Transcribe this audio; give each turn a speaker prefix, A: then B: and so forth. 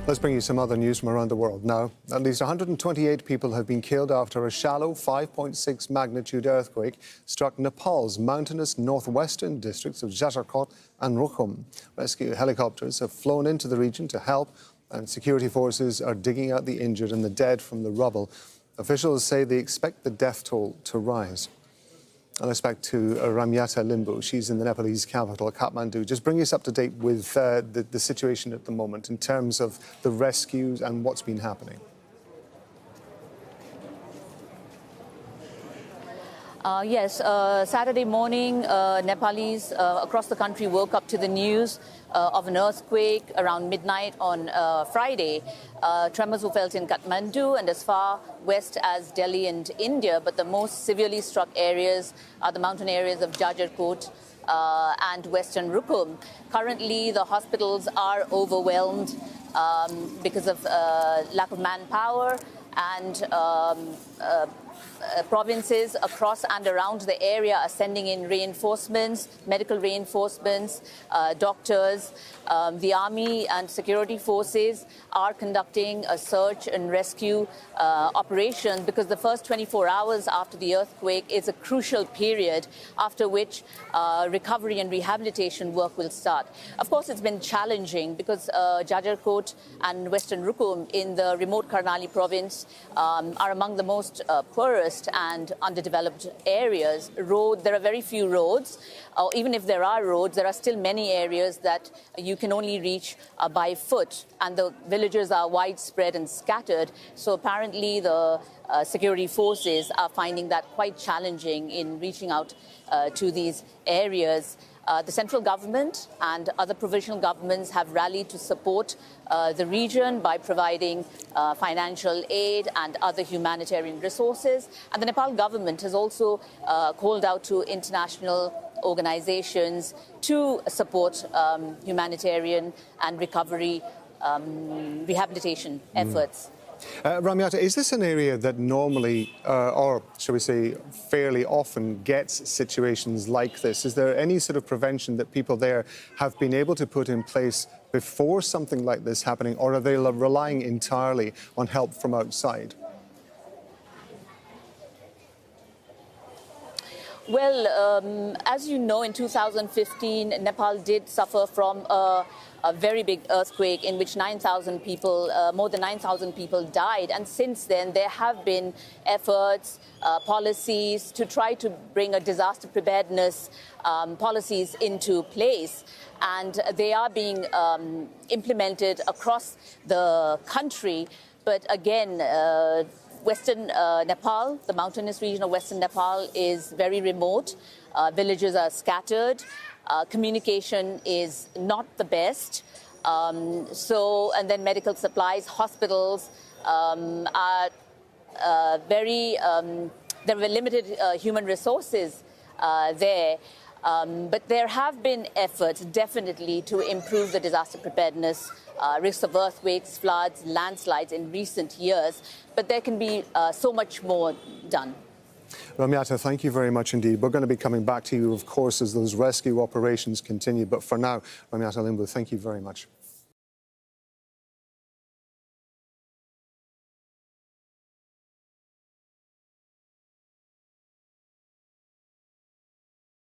A: Let's bring you some other news from around the world now. At least 128 people have been killed after a shallow 5.6 magnitude earthquake struck Nepal's mountainous northwestern districts of Jajarkot and Rukhum. Rescue helicopters have flown into the region to help, and security forces are digging out the injured and the dead from the rubble. Officials say they expect the death toll to rise. And let's back to Ramyata Limbu. She's in the Nepalese capital, Kathmandu. Just bring us up to date with the situation at the moment in terms of the rescues and what's been happening.
B: Yes, Saturday morning, Nepalese across the country woke up to the news of an earthquake around midnight on Friday. Tremors were felt in Kathmandu and as far west as Delhi and India, but the most severely struck areas are the mountain areas of Jajarkot and western Rukhum. Currently, the hospitals are overwhelmed because of lack of manpower, and provinces across and around the area are sending in reinforcements, medical reinforcements, doctors. The army and security forces are conducting a search and rescue operation because the first 24 hours after the earthquake is a crucial period after which recovery and rehabilitation work will start. Of course, it's been challenging because Jajarkot and western Rukhum in the remote Karnali province are among the most poorest and underdeveloped areas. There are very few roads. Even if there are roads, there are still many areas that you can only reach by foot, and the villages are widespread and scattered. So apparently the security forces are finding that quite challenging in reaching out to these areas. The central government and other provincial governments have rallied to support the region by providing financial aid and other humanitarian resources. And the Nepal government has also called out to international organizations to support humanitarian and recovery rehabilitation efforts.
A: Ramyata, is this an area that normally, or shall we say, fairly often gets situations like this? Is there any sort of prevention that people there have been able to put in place before something like this happening, or are they relying entirely on help from outside?
B: Well, as you know, in 2015, Nepal did suffer from a very big earthquake in which 9,000 people, more than 9,000 people died. And since then, there have been efforts, policies to try to bring a disaster preparedness policies into place. And they are being implemented across the country. But again, Western Nepal, the mountainous region of Western Nepal is very remote. Villages are scattered. Communication is not the best. And then medical supplies, hospitals are there were limited human resources there. But there have been efforts, definitely, to improve the disaster preparedness, risks of earthquakes, floods, landslides in recent years. But there can be so much more done.
A: Ramyata, thank you very much indeed. We're going to be coming back to you, of course, as those rescue operations continue. But for now, Ramyata Limbu, thank you very much.